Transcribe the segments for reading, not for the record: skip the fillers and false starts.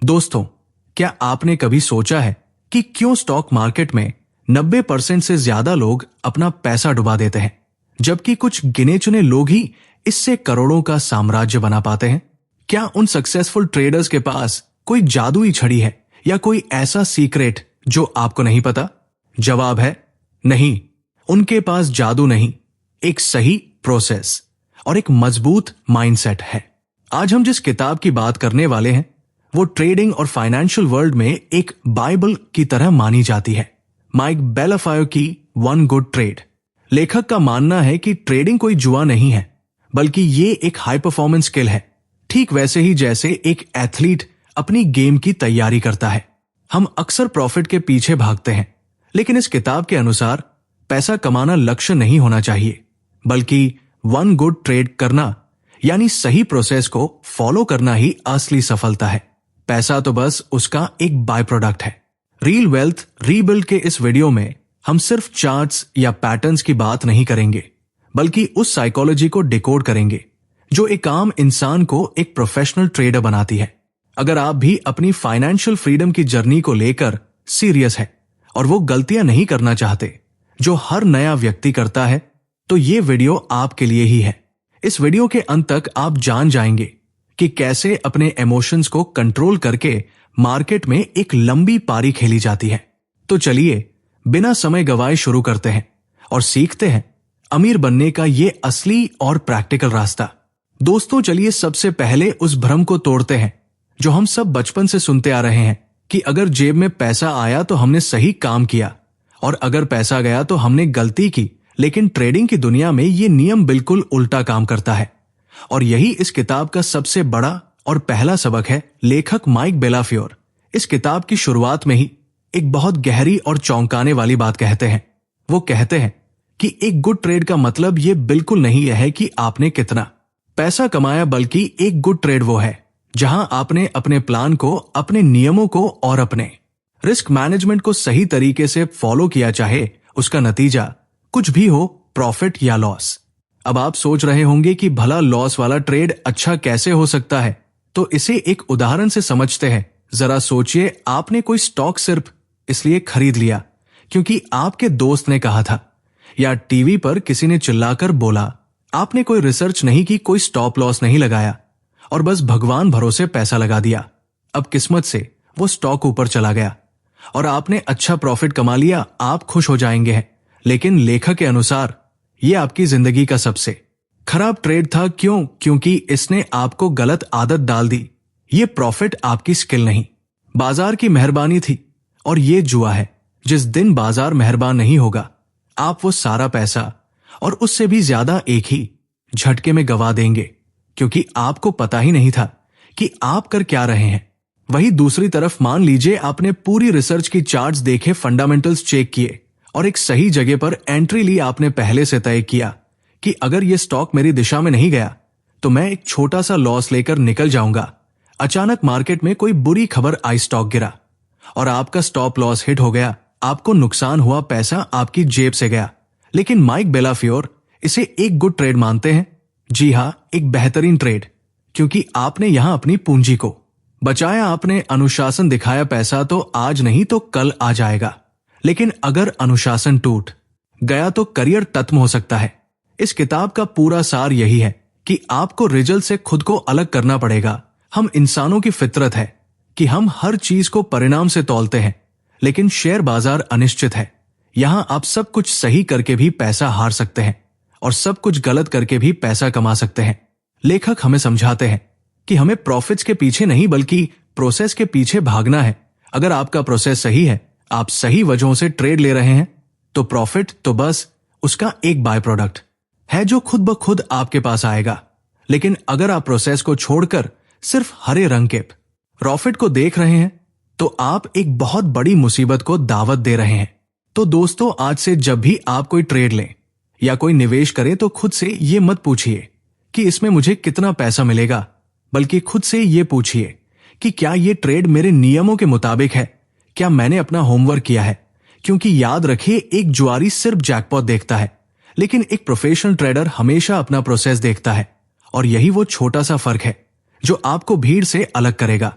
दोस्तों, क्या आपने कभी सोचा है कि क्यों स्टॉक मार्केट में 90% से ज्यादा लोग अपना पैसा डुबा देते हैं, जबकि कुछ गिने चुने लोग ही इससे करोड़ों का साम्राज्य बना पाते हैं? क्या उन सक्सेसफुल ट्रेडर्स के पास कोई जादुई छड़ी है या कोई ऐसा सीक्रेट जो आपको नहीं पता? जवाब है नहीं। उनके पास जादू नहीं, एक सही प्रोसेस और एक मजबूत माइंडसेट है। आज हम जिस किताब की बात करने वाले हैं वो ट्रेडिंग और फाइनेंशियल वर्ल्ड में एक बाइबल की तरह मानी जाती है। माइक बेलाफायो की वन गुड ट्रेड। लेखक का मानना है कि ट्रेडिंग कोई जुआ नहीं है, बल्कि ये एक हाई परफॉर्मेंस स्किल है, ठीक वैसे ही जैसे एक एथलीट अपनी गेम की तैयारी करता है। हम अक्सर प्रॉफिट के पीछे भागते हैं, लेकिन इस किताब के अनुसार पैसा कमाना लक्ष्य नहीं होना चाहिए, बल्कि वन गुड ट्रेड करना यानी सही प्रोसेस को फॉलो करना ही असली सफलता है। पैसा तो बस उसका एक बाय प्रोडक्ट है। रियल वेल्थ रीबिल्ड के इस वीडियो में हम सिर्फ चार्ट्स या पैटर्न्स की बात नहीं करेंगे, बल्कि उस साइकोलॉजी को डिकोड करेंगे जो एक आम इंसान को एक प्रोफेशनल ट्रेडर बनाती है। अगर आप भी अपनी फाइनेंशियल फ्रीडम की जर्नी को लेकर सीरियस है और वो गलतियां नहीं करना चाहते जो हर नया व्यक्ति करता है, तो ये वीडियो आपके लिए ही है। इस वीडियो के अंत तक आप जान जाएंगे कि कैसे अपने इमोशंस को कंट्रोल करके मार्केट में एक लंबी पारी खेली जाती है। तो चलिए बिना समय गवाए शुरू करते हैं और सीखते हैं अमीर बनने का ये असली और प्रैक्टिकल रास्ता। दोस्तों, चलिए सबसे पहले उस भ्रम को तोड़ते हैं जो हम सब बचपन से सुनते आ रहे हैं कि अगर जेब में पैसा आया तो हमने सही काम किया और अगर पैसा गया तो हमने गलती की। लेकिन ट्रेडिंग की दुनिया में ये नियम बिल्कुल उल्टा काम करता है, और यही इस किताब का सबसे बड़ा और पहला सबक है। लेखक माइक बेलाफियोर इस किताब की शुरुआत में ही एक बहुत गहरी और चौंकाने वाली बात कहते हैं। वो कहते हैं कि एक गुड ट्रेड का मतलब ये बिल्कुल नहीं है कि आपने कितना पैसा कमाया, बल्कि एक गुड ट्रेड वो है जहां आपने अपने प्लान को, अपने नियमों को और अपने रिस्क मैनेजमेंट को सही तरीके से फॉलो किया, चाहे उसका नतीजा कुछ भी हो, प्रॉफिट या लॉस। अब आप सोच रहे होंगे कि भला लॉस वाला ट्रेड अच्छा कैसे हो सकता है, तो इसे एक उदाहरण से समझते हैं। जरा सोचिए, आपने कोई स्टॉक सिर्फ इसलिए खरीद लिया क्योंकि आपके दोस्त ने कहा था, या टीवी पर किसी ने चिल्लाकर बोला। आपने कोई रिसर्च नहीं की, कोई स्टॉप लॉस नहीं लगाया और बस भगवान भरोसे पैसा लगा दिया। अब किस्मत से वो स्टॉक ऊपर चला गया और आपने अच्छा प्रॉफिट कमा लिया, आप खुश हो जाएंगे। लेकिन लेखक के अनुसार ये आपकी जिंदगी का सबसे खराब ट्रेड था। क्यों? क्योंकि इसने आपको गलत आदत डाल दी। ये प्रॉफिट आपकी स्किल नहीं, बाजार की मेहरबानी थी, और ये जुआ है। जिस दिन बाजार मेहरबान नहीं होगा, आप वो सारा पैसा और उससे भी ज्यादा एक ही झटके में गवा देंगे, क्योंकि आपको पता ही नहीं था कि आप कर क्या रहे हैं। वही दूसरी तरफ मान लीजिए आपने पूरी रिसर्च की चार्ट्स देखे, फंडामेंटल्स चेक किए और एक सही जगह पर एंट्री ली। आपने पहले से तय किया कि अगर ये स्टॉक मेरी दिशा में नहीं गया तो मैं एक छोटा सा लॉस लेकर निकल जाऊंगा। अचानक मार्केट में कोई बुरी खबर आई, स्टॉक गिरा और आपका स्टॉप लॉस हिट हो गया। आपको नुकसान हुआ, पैसा आपकी जेब से गया। लेकिन माइक बेलाफियोर इसे एक गुड ट्रेड मानते हैं। जी हां, एक बेहतरीन ट्रेड, क्योंकि आपने यहां अपनी पूंजी को बचाया, आपने अनुशासन दिखाया। पैसा तो आज नहीं तो कल आ जाएगा, लेकिन अगर अनुशासन टूट गया तो करियर खत्म हो सकता है। इस किताब का पूरा सार यही है कि आपको रिजल्ट से खुद को अलग करना पड़ेगा। हम इंसानों की फितरत है कि हम हर चीज को परिणाम से तौलते हैं, लेकिन शेयर बाजार अनिश्चित है। यहां आप सब कुछ सही करके भी पैसा हार सकते हैं और सब कुछ गलत करके भी पैसा कमा सकते हैं। लेखक हमें समझाते हैं कि हमें प्रॉफिट्स के पीछे नहीं, बल्कि प्रोसेस के पीछे भागना है। अगर आपका प्रोसेस सही है, आप सही वजहों से ट्रेड ले रहे हैं, तो प्रॉफिट तो बस उसका एक बाय प्रोडक्ट है जो खुद ब खुद आपके पास आएगा। लेकिन अगर आप प्रोसेस को छोड़कर सिर्फ हरे रंग के प्रॉफिट को देख रहे हैं, तो आप एक बहुत बड़ी मुसीबत को दावत दे रहे हैं। तो दोस्तों, आज से जब भी आप कोई ट्रेड लें या कोई निवेश करें, तो खुद से ये मत पूछिए कि इसमें मुझे कितना पैसा मिलेगा, बल्कि खुद से ये पूछिए कि क्या ये ट्रेड मेरे नियमों के मुताबिक है, क्या मैंने अपना होमवर्क किया है। क्योंकि याद रखिए, एक जुआरी सिर्फ जैकपॉट देखता है, लेकिन एक प्रोफेशनल ट्रेडर हमेशा अपना प्रोसेस देखता है। और यही वो छोटा सा फर्क है जो आपको भीड़ से अलग करेगा।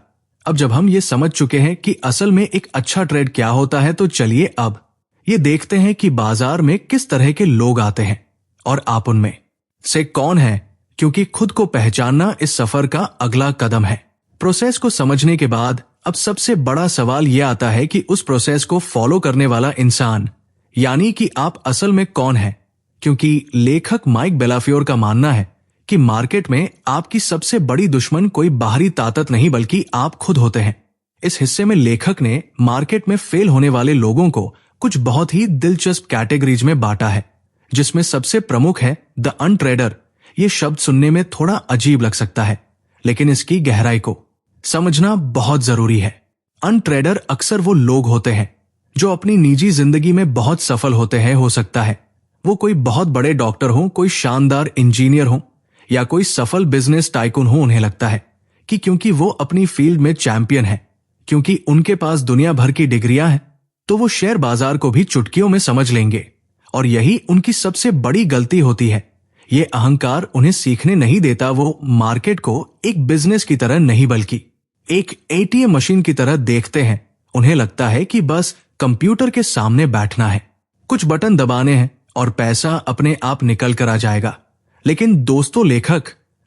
अब जब हम ये समझ चुके हैं कि असल में एक अच्छा ट्रेड क्या होता है, तो चलिए अब ये देखते हैं कि बाजार में किस तरह के लोग आते हैं और आप उनमें से कौन है, क्योंकि खुद को पहचानना इस सफर का अगला कदम है। प्रोसेस को समझने के बाद अब सबसे बड़ा सवाल यह आता है कि उस प्रोसेस को फॉलो करने वाला इंसान, यानी कि आप असल में कौन है, क्योंकि लेखक माइक बेलाफियोर का मानना है कि मार्केट में आपकी सबसे बड़ी दुश्मन कोई बाहरी ताकत नहीं बल्कि आप खुद होते हैं। इस हिस्से में लेखक ने मार्केट में फेल होने वाले लोगों को कुछ बहुत ही दिलचस्प कैटेगरीज में बांटा है, जिसमें सबसे प्रमुख है द अनट्रेडर। ये शब्द सुनने में थोड़ा अजीब लग सकता है, लेकिन इसकी गहराई को समझना बहुत जरूरी है। अनट्रेडर अक्सर वो लोग होते हैं जो अपनी निजी जिंदगी में बहुत सफल होते हैं। हो सकता है वो कोई बहुत बड़े डॉक्टर हो, कोई शानदार इंजीनियर हो या कोई सफल बिजनेस टाइकून हो। उन्हें लगता है कि क्योंकि वो अपनी फील्ड में चैंपियन है, क्योंकि उनके पास दुनिया भर की डिग्रियां हैं, तो वो शेयर बाजार को भी चुटकियों में समझ लेंगे। और यही उनकी सबसे बड़ी गलती होती है। ये अहंकार उन्हें सीखने नहीं देता। वो मार्केट को एक बिजनेस की तरह नहीं बल्कि एक एटीएम मशीन की तरह देखते हैं। उन्हें लगता है कि बस कंप्यूटर के सामने बैठना है, कुछ बटन दबाने हैं और पैसा अपने आप निकल कर आ जाएगा। लेकिन दोस्तों, लेखक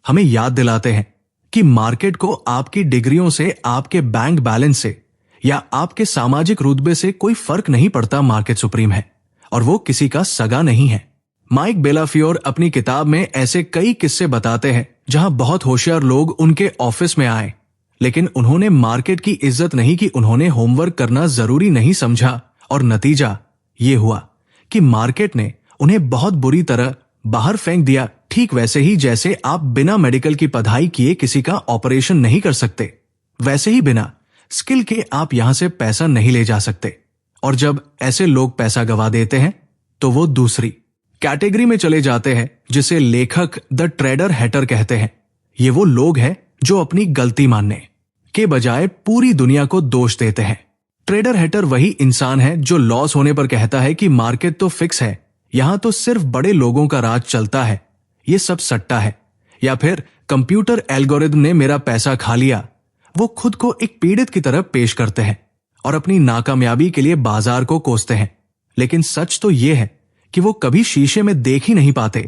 हमें याद दिलाते हैं कि मार्केट को आपकी डिग्रियों से, आपके बैंक बैलेंस से या आपके सामाजिक रुतबे से कोई फर्क नहीं पड़ता। मार्केट सुप्रीम है और वो किसी का सगा नहीं है। माइक बेलाफियोर अपनी किताब में ऐसे कई किस्से बताते हैं जहां बहुत होशियार लोग उनके ऑफिस में आए, लेकिन उन्होंने मार्केट की इज्जत नहीं की, उन्होंने होमवर्क करना जरूरी नहीं समझा और नतीजा ये हुआ कि मार्केट ने उन्हें बहुत बुरी तरह बाहर फेंक दिया। ठीक वैसे ही जैसे आप बिना मेडिकल की पढ़ाई किए किसी का ऑपरेशन नहीं कर सकते, वैसे ही बिना स्किल के आप यहां से पैसा नहीं ले जा सकते। और जब ऐसे लोग पैसा गवा देते हैं तो वो दूसरी कैटेगरी में चले जाते हैं, जिसे लेखक द ट्रेडर हैटर कहते हैं। ये वो लोग हैं जो अपनी गलती मानने के बजाय पूरी दुनिया को दोष देते हैं। ट्रेडर हैटर वही इंसान है जो लॉस होने पर कहता है कि मार्केट तो फिक्स है, यहां तो सिर्फ बड़े लोगों का राज चलता है, ये सब सट्टा है, या फिर कंप्यूटर एल्गोरिथम ने मेरा पैसा खा लिया। वो खुद को एक पीड़ित की तरह पेश करते हैं और अपनी नाकामयाबी के लिए बाजार को कोसते हैं। लेकिन सच तो यह है कि वो कभी शीशे में देख ही नहीं पाते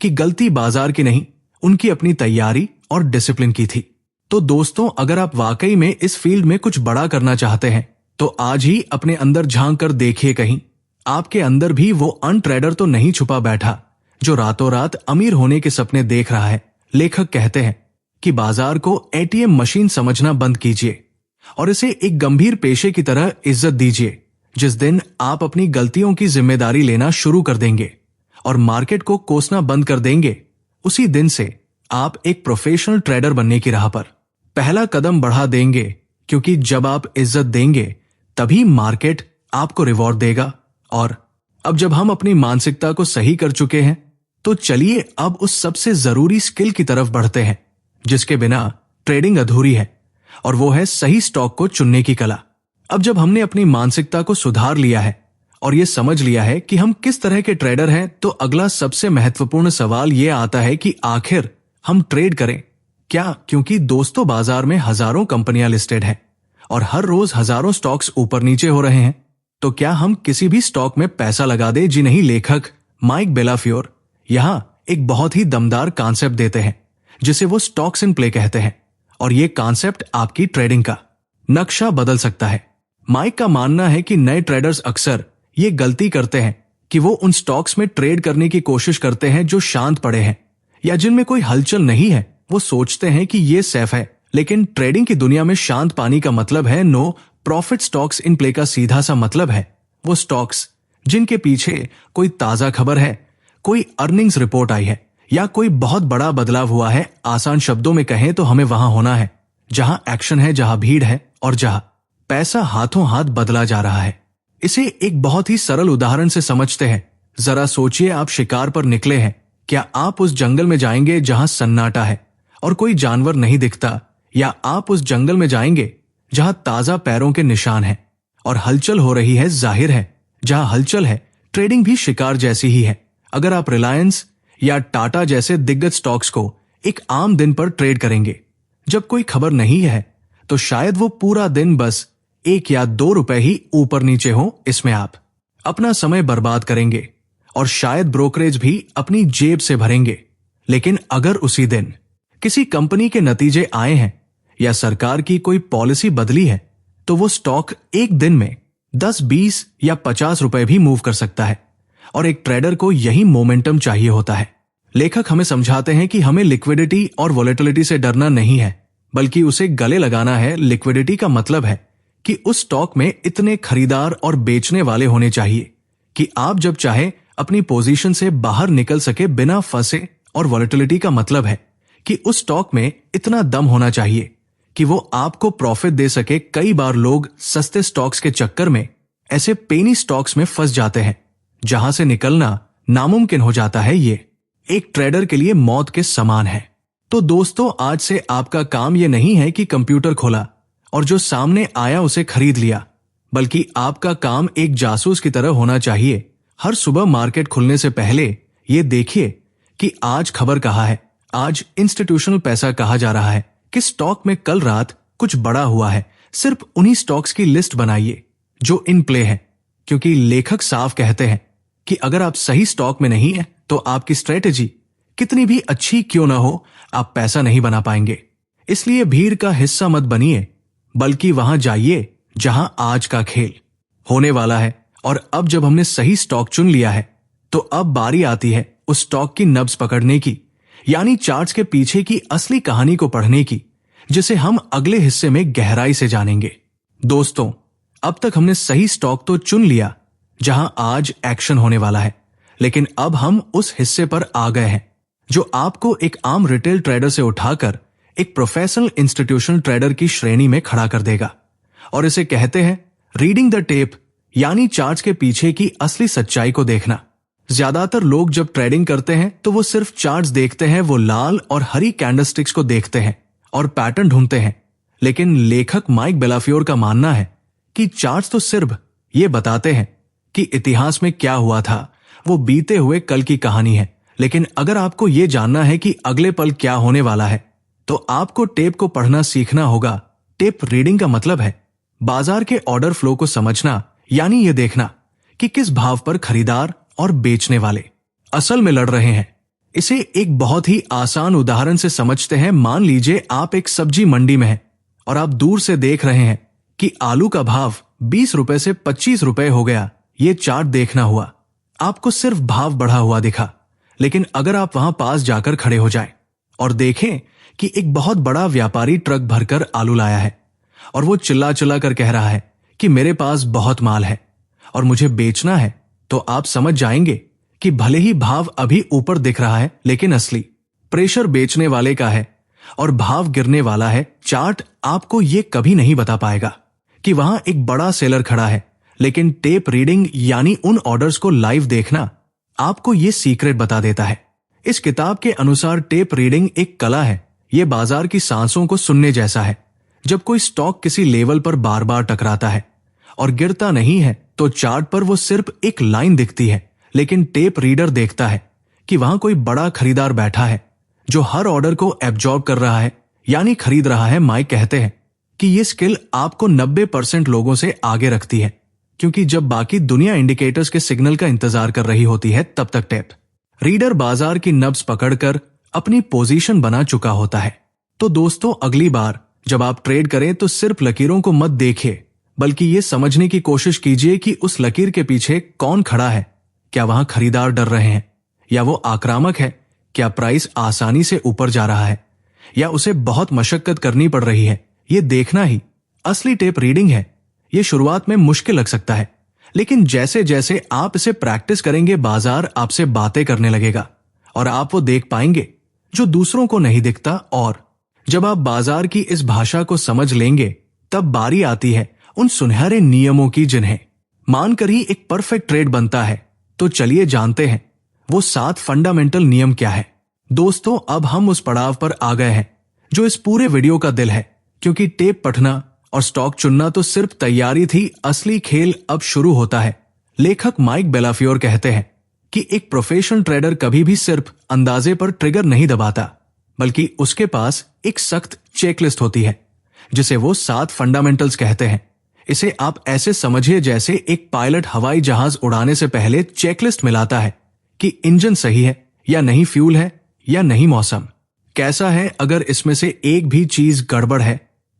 कि गलती बाजार की नहीं, उनकी अपनी तैयारी और डिसिप्लिन की थी। तो दोस्तों, अगर आप वाकई में इस फील्ड में कुछ बड़ा करना चाहते हैं तो आज ही अपने अंदर झांक कर देखिए, कहीं आपके अंदर भी वो अनट्रेडर तो नहीं छुपा बैठा जो रातों रात अमीर होने के सपने देख रहा है। लेखक कहते हैं कि बाजार को एटीएम मशीन समझना बंद कीजिए और इसे एक गंभीर पेशे की तरह इज्जत दीजिए। जिस दिन आप अपनी गलतियों की जिम्मेदारी लेना शुरू कर देंगे और मार्केट को कोसना बंद कर देंगे, उसी दिन से आप एक प्रोफेशनल ट्रेडर बनने की राह पर पहला कदम बढ़ा देंगे। क्योंकि जब आप इज्जत देंगे तभी मार्केट आपको रिवॉर्ड देगा। और अब जब हम अपनी मानसिकता को सही कर चुके हैं, तो चलिए अब उस सबसे जरूरी स्किल की तरफ बढ़ते हैं जिसके बिना ट्रेडिंग अधूरी है, और वो है सही स्टॉक को चुनने की कला। अब जब हमने अपनी मानसिकता को सुधार लिया है और ये समझ लिया है कि हम किस तरह के ट्रेडर हैं, तो अगला सबसे महत्वपूर्ण सवाल ये आता है कि आखिर हम ट्रेड करें क्या? क्योंकि दोस्तों, बाजार में हजारों कंपनियां लिस्टेड हैं और हर रोज हजारों स्टॉक्स ऊपर नीचे हो रहे हैं। तो क्या हम किसी भी स्टॉक में पैसा लगा दे? जी नहीं। लेखक माइक बेलाफियोर यहां एक बहुत ही दमदार कॉन्सेप्ट देते हैं जिसे वो स्टॉक्स इन प्ले कहते हैं, और ये कॉन्सेप्ट आपकी ट्रेडिंग का नक्शा बदल सकता है। माइक का मानना है कि नए ट्रेडर्स अक्सर ये गलती करते हैं कि वो उन स्टॉक्स में ट्रेड करने की कोशिश करते हैं जो शांत पड़े हैं या जिनमें कोई हलचल नहीं है। वो सोचते हैं कि ये सेफ है, लेकिन ट्रेडिंग की दुनिया में शांत पानी का मतलब है no profit. Stocks in play का सीधा सा मतलब है वो स्टॉक्स जिनके पीछे कोई ताजा खबर है, कोई अर्निंग्स रिपोर्ट आई है या कोई बहुत बड़ा बदलाव हुआ है। आसान शब्दों में कहें तो हमें वहां होना है जहां एक्शन है, जहां भीड़ है और जहां पैसा हाथों हाथ बदला जा रहा है। इसे एक बहुत ही सरल उदाहरण से समझते हैं। जरा सोचिए, आप शिकार पर निकले हैं। क्या आप उस जंगल में जाएंगे जहां सन्नाटा है और कोई जानवर नहीं दिखता, या आप उस जंगल में जाएंगे जहां ताजा पैरों के निशान हैं और हलचल हो रही है? जाहिर है जहां हलचल है, ट्रेडिंग भी शिकार जैसी ही है। अगर आप रिलायंस या टाटा जैसे दिग्गज स्टॉक्स को एक आम दिन पर ट्रेड करेंगे जब कोई खबर नहीं है, तो शायद वो पूरा दिन बस 1 या 2 रुपए ही ऊपर नीचे हो, इसमें आप अपना समय बर्बाद करेंगे और शायद ब्रोकरेज भी अपनी जेब से भरेंगे। लेकिन अगर उसी दिन किसी कंपनी के नतीजे आए हैं या सरकार की कोई पॉलिसी बदली है, तो वो स्टॉक एक दिन में 10, 20 या 50 रुपए भी मूव कर सकता है। और एक ट्रेडर को यही मोमेंटम चाहिए होता है। लेखक हमें समझाते हैं कि हमें लिक्विडिटी और वोलेटिलिटी से डरना नहीं है, बल्कि उसे गले लगाना है। लिक्विडिटी का मतलब है कि उस स्टॉक में इतने खरीदार और बेचने वाले होने चाहिए कि आप जब चाहे अपनी पोजीशन से बाहर निकल सके बिना फंसे। और वोलेटिलिटी का मतलब है कि उस स्टॉक में इतना दम होना चाहिए कि वो आपको प्रॉफिट दे सके। कई बार लोग सस्ते स्टॉक्स के चक्कर में ऐसे पेनी स्टॉक्स में फंस जाते हैं जहां से निकलना नामुमकिन हो जाता है। ये एक ट्रेडर के लिए मौत के समान है। तो दोस्तों, आज से आपका काम ये नहीं है कि कंप्यूटर खोला और जो सामने आया उसे खरीद लिया, बल्कि आपका काम एक जासूस की तरह होना चाहिए। हर सुबह मार्केट खुलने से पहले ये देखिए कि आज खबर कहाँ है, आज इंस्टीट्यूशनल पैसा कहा जा रहा है, किस स्टॉक में कल रात कुछ बड़ा हुआ है। सिर्फ उन्हीं स्टॉक्स की लिस्ट बनाइए जो इन प्ले है, क्योंकि लेखक साफ कहते हैं कि अगर आप सही स्टॉक में नहीं है तो आपकी स्ट्रेटेजी कितनी भी अच्छी क्यों ना हो, आप पैसा नहीं बना पाएंगे। इसलिए भीड़ का हिस्सा मत बनिए, बल्कि वहां जाइए जहां आज का खेल होने वाला है। और अब जब हमने सही स्टॉक चुन लिया है, तो अब बारी आती है उस स्टॉक की नब्ज पकड़ने की, यानी चार्ट्स के पीछे की असली कहानी को पढ़ने की, जिसे हम अगले हिस्से में गहराई से जानेंगे। दोस्तों, अब तक हमने सही स्टॉक तो चुन लिया जहां आज एक्शन होने वाला है, लेकिन अब हम उस हिस्से पर आ गए हैं जो आपको एक आम रिटेल ट्रेडर से उठाकर एक प्रोफेशनल इंस्टीट्यूशनल ट्रेडर की श्रेणी में खड़ा कर देगा। और इसे कहते हैं रीडिंग द टेप, यानी चार्ट्स के पीछे की असली सच्चाई को देखना। ज्यादातर लोग जब ट्रेडिंग करते हैं तो वो सिर्फ चार्ट्स देखते हैं, वो लाल और हरी कैंडलस्टिक्स को देखते हैं और पैटर्न ढूंढते हैं। लेकिन लेखक माइक बेलाफियोर का मानना है कि चार्ट्स तो सिर्फ ये बताते हैं कि इतिहास में क्या हुआ था, वो बीते हुए कल की कहानी है। लेकिन अगर आपको ये जानना है कि अगले पल क्या होने वाला है, तो आपको टेप को पढ़ना सीखना होगा। टेप रीडिंग का मतलब है बाजार के ऑर्डर फ्लो को समझना, यानी ये देखना कि किस भाव पर खरीदार और बेचने वाले असल में लड़ रहे हैं। इसे एक बहुत ही आसान उदाहरण से समझते हैं। मान लीजिए आप एक सब्जी मंडी में हैं और आप दूर से देख रहे हैं कि आलू का भाव 20 रुपए से 25 रुपए हो गया। ये चार्ट देखना हुआ, आपको सिर्फ भाव बढ़ा हुआ दिखा। लेकिन अगर आप वहां पास जाकर खड़े हो जाएं और देखें कि एक बहुत बड़ा व्यापारी ट्रक भरकर आलू लाया है और वो चिल्ला चिल्ला कर कह रहा है कि मेरे पास बहुत माल है और मुझे बेचना है, तो आप समझ जाएंगे कि भले ही भाव अभी ऊपर दिख रहा है, लेकिन असली प्रेशर बेचने वाले का है और भाव गिरने वाला है। चार्ट आपको ये कभी नहीं बता पाएगा कि वहां एक बड़ा सेलर खड़ा है, लेकिन टेप रीडिंग यानी उन ऑर्डर्स को लाइव देखना आपको ये सीक्रेट बता देता है। इस किताब के अनुसार टेप रीडिंग एक कला है। ये बाजार की सांसों को सुनने जैसा है। जब कोई स्टॉक किसी लेवल पर बार बार टकराता है और गिरता नहीं है, तो चार्ट पर वो सिर्फ एक लाइन दिखती है। लेकिन टेप रीडर देखता है कि वहां कोई बड़ा खरीदार बैठा है जो हर ऑर्डर को एब्जॉर्ब कर रहा है, यानी खरीद रहा है। माइक कहते हैं कि ये स्किल आपको 90% लोगों से आगे रखती है, क्योंकि जब बाकी दुनिया इंडिकेटर्स के सिग्नल का इंतजार कर रही होती है, तब तक टेप रीडर बाजार की नब्ज पकड़कर अपनी पोजीशन बना चुका होता है। तो दोस्तों, अगली बार जब आप ट्रेड करें तो सिर्फ लकीरों को मत देखिए, बल्कि ये समझने की कोशिश कीजिए कि उस लकीर के पीछे कौन खड़ा है। क्या वहां खरीदार डर रहे हैं, या वो आक्रामक है? क्या प्राइस आसानी से ऊपर जा रहा है, या उसे बहुत मशक्कत करनी पड़ रही है? ये देखना ही असली टेप रीडिंग है। ये शुरुआत में मुश्किल लग सकता है, लेकिन जैसे जैसे आप इसे प्रैक्टिस करेंगे, बाजार आपसे बातें करने लगेगा और आप वो देख पाएंगे जो दूसरों को नहीं दिखता। और जब आप बाजार की इस भाषा को समझ लेंगे, तब बारी आती है उन सुनहरे नियमों की जिन्हें मानकर ही एक परफेक्ट ट्रेड बनता है। तो चलिए जानते हैं वो 7 फंडामेंटल नियम क्या है। दोस्तों, अब हम उस पड़ाव पर आ गए हैं जो इस पूरे वीडियो का दिल है, क्योंकि टेप पढ़ना और स्टॉक चुनना तो सिर्फ तैयारी थी, असली खेल अब शुरू होता है। लेखक माइक बेलाफियोर कहते हैं कि एक प्रोफेशनल ट्रेडर कभी भी सिर्फ अंदाजे पर ट्रिगर नहीं दबाता, बल्कि उसके पास एक सख्त चेकलिस्ट होती है। जिसे वो 7 फंडामेंटल्स कहते हैं। इसे आप ऐसे समझिए जैसे एक पायलट हवाई जहाज उड़ाने से पहले चेकलिस्ट मिलाता है कि इंजन सही है या नहीं, फ्यूल है या नहीं, मौसम कैसा है। अगर इसमें से एक भी चीज गड़बड़ है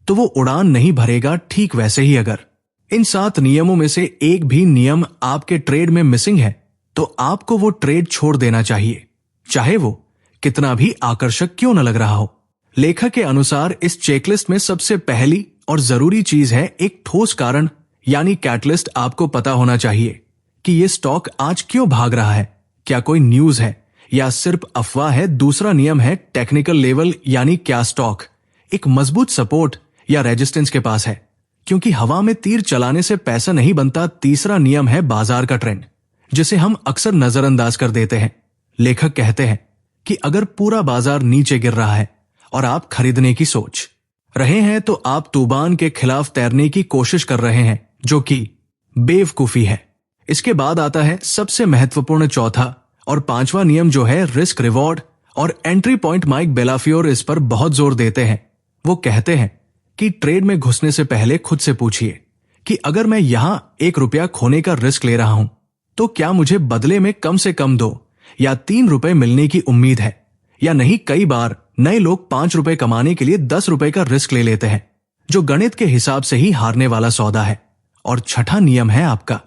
तो वो उड़ान नहीं भरेगा। ठीक वैसे ही अगर इन 7 नियमों में से एक भी नियम आपके ट्रेड में मिसिंग है तो आपको वो ट्रेड छोड़ देना चाहिए, चाहे वो कितना भी आकर्षक क्यों न लग रहा हो। लेखक के अनुसार इस चेकलिस्ट में सबसे पहली और जरूरी चीज है एक ठोस कारण यानी कैटलिस्ट। आपको पता होना चाहिए कि ये स्टॉक आज क्यों भाग रहा है, क्या कोई न्यूज है या सिर्फ अफवाह है। दूसरा नियम है टेक्निकल लेवल यानी क्या स्टॉक एक मजबूत सपोर्ट या रेजिस्टेंस के पास है, क्योंकि हवा में तीर चलाने से पैसा नहीं बनता। तीसरा नियम है बाजार का ट्रेंड, जिसे हम अक्सर नजरअंदाज कर देते हैं। लेखक कहते हैं कि अगर पूरा बाजार नीचे गिर रहा है और आप खरीदने की सोच रहे हैं तो आप तूफान के खिलाफ तैरने की कोशिश कर रहे हैं, जो कि बेवकूफी है। इसके बाद आता है सबसे महत्वपूर्ण चौथा और 5वां नियम, जो है रिस्क रिवॉर्ड और एंट्री पॉइंट। माइक बेलाफियोर इस पर बहुत जोर देते हैं। वो कहते हैं कि ट्रेड में घुसने से पहले खुद से पूछिए कि अगर मैं यहां ₹1 खोने का रिस्क ले रहा हूं तो क्या मुझे बदले में कम से कम 2 या 3 रुपए मिलने की उम्मीद है या नहीं। कई बार नए लोग ₹5 कमाने के लिए ₹10 का रिस्क ले लेते हैं, जो गणित के हिसाब से ही हारने वाला सौदा है। और छठा नियम है आपका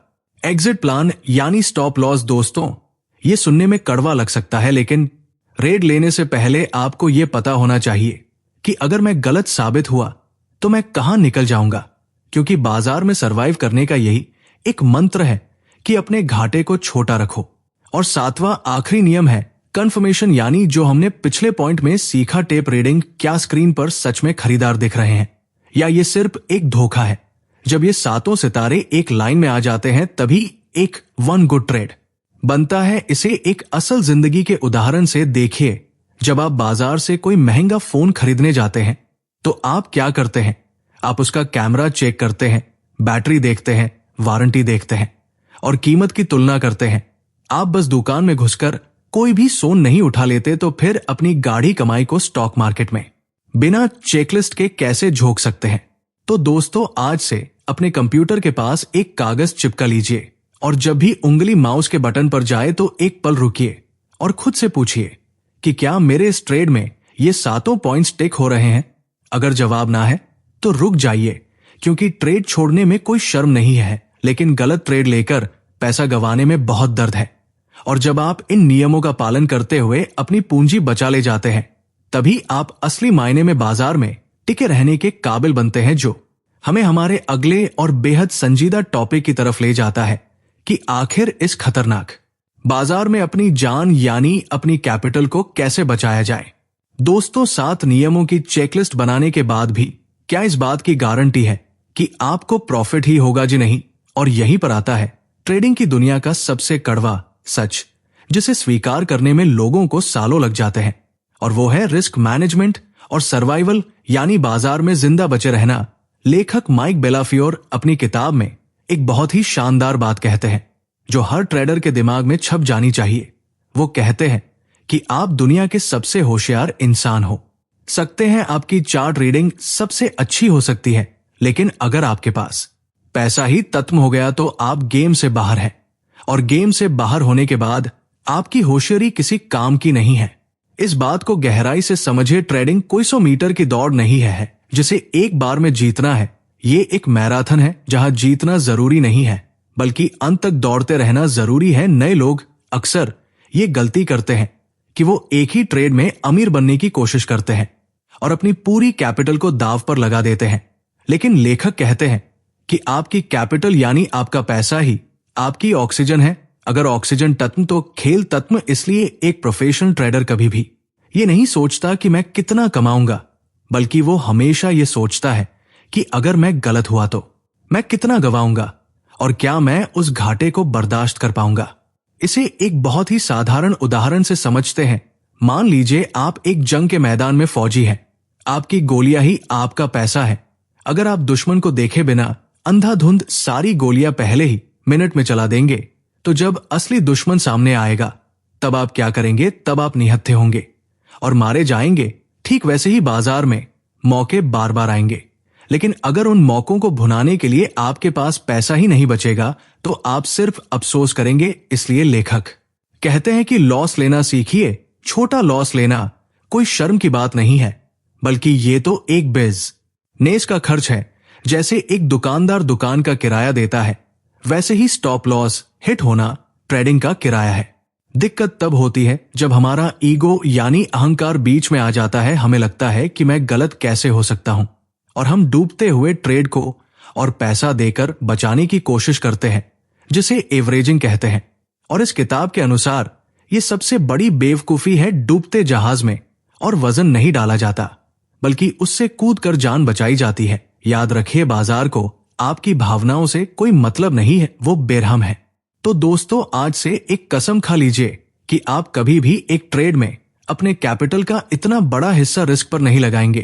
एग्जिट प्लान यानी स्टॉप लॉस। दोस्तों, ये सुनने में कड़वा लग सकता है, लेकिन रेड लेने से पहले आपको यह पता होना चाहिए कि अगर मैं गलत साबित हुआ तो मैं कहां निकल जाऊंगा, क्योंकि बाजार में सरवाइव करने का यही एक मंत्र है कि अपने घाटे को छोटा रखो। और 7वां आखिरी नियम है कंफर्मेशन, यानी जो हमने पिछले पॉइंट में सीखा। टेप रीडिंग, क्या स्क्रीन पर सच में खरीदार दिख रहे हैं या ये सिर्फ एक धोखा है। जब ये 7 सितारे एक लाइन में आ जाते हैं तभी एक वन गुड ट्रेड बनता है। इसे एक असल जिंदगी के उदाहरण से देखिए। जब आप बाजार से कोई महंगा फोन खरीदने जाते हैं तो आप क्या करते हैं? आप उसका कैमरा चेक करते हैं, बैटरी देखते हैं, वारंटी देखते हैं और कीमत की तुलना करते हैं। आप बस दुकान में घुसकर कोई भी सोन नहीं उठा लेते, तो फिर अपनी गाढ़ी कमाई को स्टॉक मार्केट में बिना चेकलिस्ट के कैसे झोंक सकते हैं? तो दोस्तों, आज से अपने कंप्यूटर के पास एक कागज चिपका लीजिए और जब भी उंगली माउस के बटन पर जाए तो एक पल रुकिए और खुद से पूछिए कि क्या मेरे इस ट्रेड में ये 7 पॉइंट्स टिक हो रहे हैं। अगर जवाब ना है तो रुक जाइए, क्योंकि ट्रेड छोड़ने में कोई शर्म नहीं है, लेकिन गलत ट्रेड लेकर पैसा गंवाने में बहुत दर्द है। और जब आप इन नियमों का पालन करते हुए अपनी पूंजी बचा ले जाते हैं, तभी आप असली मायने में बाजार में टिके रहने के काबिल बनते हैं, जो हमें हमारे अगले और बेहद संजीदा टॉपिक की तरफ ले जाता है कि आखिर इस खतरनाक बाजार में अपनी जान यानी अपनी कैपिटल को कैसे बचाया जाए। दोस्तों, 7 नियमों की चेकलिस्ट बनाने के बाद भी क्या इस बात की गारंटी है कि आपको प्रॉफिट ही होगा जी? नहीं। और यहीं पर आता है ट्रेडिंग की दुनिया का सबसे कड़वा सच, जिसे स्वीकार करने में लोगों को सालों लग जाते हैं, और वो है रिस्क मैनेजमेंट और सर्वाइवल यानी बाजार में जिंदा बचे रहना। लेखक माइक बेलाफियोर अपनी किताब में एक बहुत ही शानदार बात कहते हैं, जो हर ट्रेडर के दिमाग में छप जानी चाहिए। वो कहते हैं कि आप दुनिया के सबसे होशियार इंसान हो सकते हैं, आपकी चार्ट रीडिंग सबसे अच्छी हो सकती है, लेकिन अगर आपके पास पैसा ही खत्म हो गया तो आप गेम से बाहर हैं, और गेम से बाहर होने के बाद आपकी होशियारी किसी काम की नहीं है। इस बात को गहराई से समझिए। ट्रेडिंग कोई 100 मीटर की दौड़ नहीं है जिसे एक बार में जीतना है। ये एक मैराथन है जहां जीतना जरूरी नहीं है, बल्कि अंत तक दौड़ते रहना जरूरी है। नए लोग अक्सर ये गलती करते हैं कि वो एक ही ट्रेड में अमीर बनने की कोशिश करते हैं और अपनी पूरी कैपिटल को दांव पर लगा देते हैं। लेकिन लेखक कहते हैं कि आपकी कैपिटल यानी आपका पैसा ही आपकी ऑक्सीजन है। अगर ऑक्सीजन तत्व तो खेल तत्व। इसलिए एक प्रोफेशनल ट्रेडर कभी भी ये नहीं सोचता कि मैं कितना कमाऊंगा, बल्कि वो हमेशा ये सोचता है कि अगर मैं गलत हुआ तो मैं कितना गवाऊंगा और क्या मैं उस घाटे को बर्दाश्त कर पाऊंगा। इसे एक बहुत ही साधारण उदाहरण से समझते हैं। मान लीजिए आप एक जंग के मैदान में फौजी हैं, आपकी गोलियां ही आपका पैसा है। अगर आप दुश्मन को देखे बिना अंधाधुंध सारी गोलियां पहले ही मिनट में चला देंगे, तो जब असली दुश्मन सामने आएगा तब आप क्या करेंगे? तब आप निहत्थे होंगे और मारे जाएंगे। ठीक वैसे ही बाजार में मौके बार बार आएंगे, लेकिन अगर उन मौकों को भुनाने के लिए आपके पास पैसा ही नहीं बचेगा तो आप सिर्फ अफसोस करेंगे। इसलिए लेखक कहते हैं कि लॉस लेना सीखिए। छोटा लॉस लेना कोई शर्म की बात नहीं है, बल्कि ये तो एक बिजनेस का खर्च है। जैसे एक दुकानदार दुकान का किराया देता है, वैसे ही स्टॉप लॉस हिट होना ट्रेडिंग का किराया है। दिक्कत तब होती है जब हमारा ईगो यानी अहंकार बीच में आ जाता है। हमें लगता है कि मैं गलत कैसे हो सकता हूं, और हम डूबते हुए ट्रेड को और पैसा देकर बचाने की कोशिश करते हैं, जिसे एवरेजिंग कहते हैं। और इस किताब के अनुसार ये सबसे बड़ी बेवकूफी है। डूबते जहाज में और वजन नहीं डाला जाता, बल्कि उससे कूदकर जान बचाई जाती है। याद रखिए, बाजार को आपकी भावनाओं से कोई मतलब नहीं है, वो बेरहम है। तो दोस्तों, आज से एक कसम खा लीजिए कि आप कभी भी एक ट्रेड में अपने कैपिटल का इतना बड़ा हिस्सा रिस्क पर नहीं लगाएंगे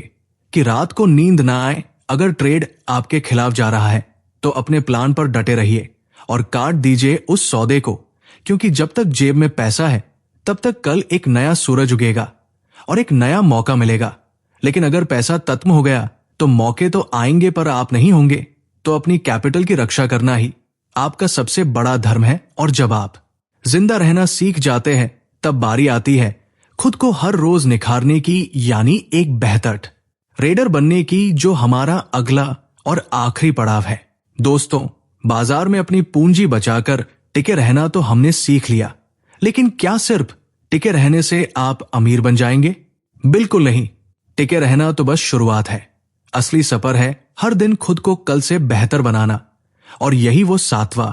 कि रात को नींद ना आए। अगर ट्रेड आपके खिलाफ जा रहा है तो अपने प्लान पर डटे रहिए और काट दीजिए उस सौदे को, क्योंकि जब तक जेब में पैसा है तब तक कल एक नया सूरज उगेगा और एक नया मौका मिलेगा। लेकिन अगर पैसा खत्म हो गया तो मौके तो आएंगे पर आप नहीं होंगे। तो अपनी कैपिटल की रक्षा करना ही आपका सबसे बड़ा धर्म है। और जब आप जिंदा रहना सीख जाते हैं तब बारी आती है खुद को हर रोज निखारने की, यानी एक बेहतर ट्रेडर बनने की, जो हमारा अगला और आखिरी पड़ाव है। दोस्तों, बाजार में अपनी पूंजी बचाकर टिके रहना तो हमने सीख लिया, लेकिन क्या सिर्फ टिके रहने से आप अमीर बन जाएंगे? बिल्कुल नहीं। टिके रहना तो बस शुरुआत है। असली सफर है हर दिन खुद को कल से बेहतर बनाना, और यही वो 7वां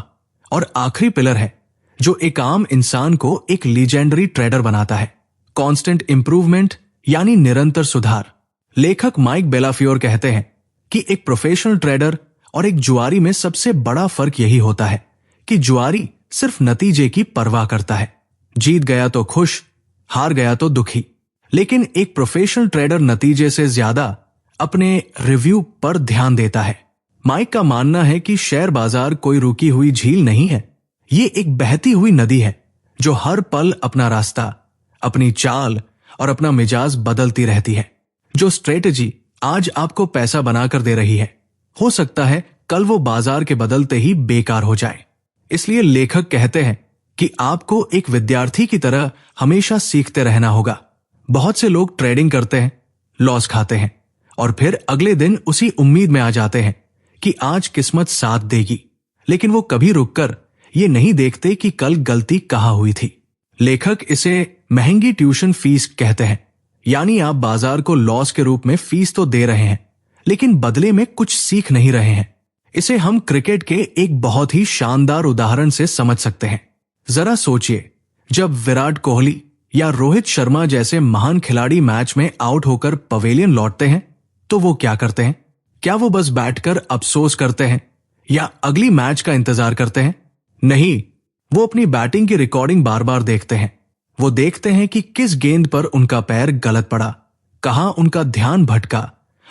और आखिरी पिलर है जो एक आम इंसान को एक लीजेंडरी ट्रेडर बनाता है। कांस्टेंट इंप्रूवमेंट, यानी निरंतर सुधार। लेखक माइक बेलाफियोर कहते हैं कि एक प्रोफेशनल ट्रेडर और एक जुआरी में सबसे बड़ा फर्क यही होता है कि जुआरी सिर्फ नतीजे की परवाह करता है। जीत गया तो खुश, हार गया तो दुखी। लेकिन एक प्रोफेशनल ट्रेडर नतीजे से ज्यादा अपने रिव्यू पर ध्यान देता है। माइक का मानना है कि शेयर बाजार कोई रुकी हुई झील नहीं है, ये एक बहती हुई नदी है जो हर पल अपना रास्ता, अपनी चाल और अपना मिजाज बदलती रहती है। जो स्ट्रेटजी आज आपको पैसा बनाकर दे रही है, हो सकता है कल वो बाजार के बदलते ही बेकार हो जाए। इसलिए लेखक कहते हैं कि आपको एक विद्यार्थी की तरह हमेशा सीखते रहना होगा। बहुत से लोग ट्रेडिंग करते हैं, लॉस खाते हैं और फिर अगले दिन उसी उम्मीद में आ जाते हैं कि आज किस्मत साथ देगी, लेकिन वो कभी रुककर ये नहीं देखते कि कल गलती कहाँ हुई थी। लेखक इसे महंगी ट्यूशन फीस कहते हैं, यानी आप बाजार को लॉस के रूप में फीस तो दे रहे हैं, लेकिन बदले में कुछ सीख नहीं रहे हैं। इसे हम क्रिकेट के एक बहुत ही शानदार उदाहरण से समझ सकते हैं। जरा सोचिए, जब विराट कोहली या रोहित शर्मा जैसे महान खिलाड़ी मैच में आउट होकर पवेलियन लौटते हैं तो वो क्या करते हैं? क्या वो बस बैठकर अफसोस करते हैं या अगली मैच का इंतजार करते हैं? नहीं, वो अपनी बैटिंग की रिकॉर्डिंग बार बार देखते हैं। वो देखते हैं कि किस गेंद पर उनका पैर गलत पड़ा, कहां उनका ध्यान भटका,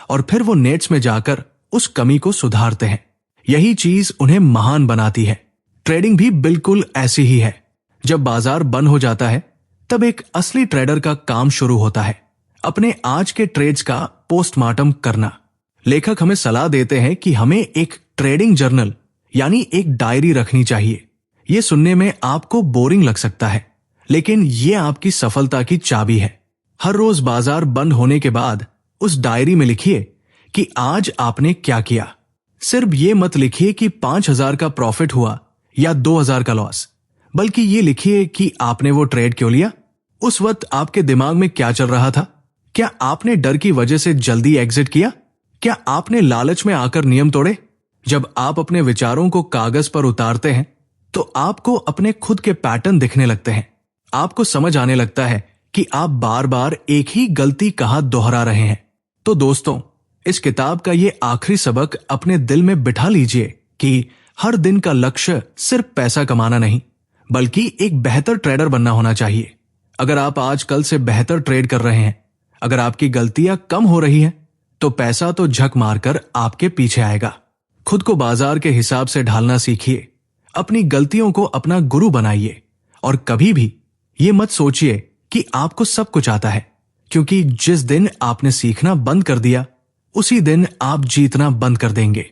और फिर वो नेट्स में जाकर उस कमी को सुधारते हैं। यही चीज उन्हें महान बनाती है। ट्रेडिंग भी बिल्कुल ऐसी ही है। जब बाजार बंद हो जाता है तब एक असली ट्रेडर का काम शुरू होता है, अपने आज के ट्रेड्स का पोस्टमार्टम करना। लेखक हमें सलाह देते हैं कि हमें एक ट्रेडिंग जर्नल यानी एक डायरी रखनी चाहिए। यह सुनने में आपको बोरिंग लग सकता है, लेकिन यह आपकी सफलता की चाबी है। हर रोज बाजार बंद होने के बाद उस डायरी में लिखिए कि आज आपने क्या किया। सिर्फ ये मत लिखिए कि 5,000 का प्रॉफिट हुआ या 2,000 का लॉस, बल्कि ये लिखिए कि आपने वो ट्रेड क्यों लिया। उस वक्त आपके दिमाग में क्या चल रहा था? क्या आपने डर की वजह से जल्दी एग्जिट किया? क्या आपने लालच में आकर नियम तोड़े? जब आप अपने विचारों को कागज पर उतारते हैं तो आपको अपने खुद के पैटर्न दिखने लगते हैं। आपको समझ आने लगता है कि आप बार बार एक ही गलती कहाँ दोहरा रहे हैं। तो दोस्तों, इस किताब का ये आखिरी सबक अपने दिल में बिठा लीजिए कि हर दिन का लक्ष्य सिर्फ पैसा कमाना नहीं, बल्कि एक बेहतर ट्रेडर बनना होना चाहिए। अगर आप आज कल से बेहतर ट्रेड कर रहे हैं, अगर आपकी गलतियां कम हो रही हैं, तो पैसा तो झक मारकर आपके पीछे आएगा। खुद को बाजार के हिसाब से ढालना सीखिए, अपनी गलतियों को अपना गुरु बनाइए, और कभी भी ये मत सोचिए कि आपको सब कुछ आता है, क्योंकि जिस दिन आपने सीखना बंद कर दिया उसी दिन आप जीतना बंद कर देंगे।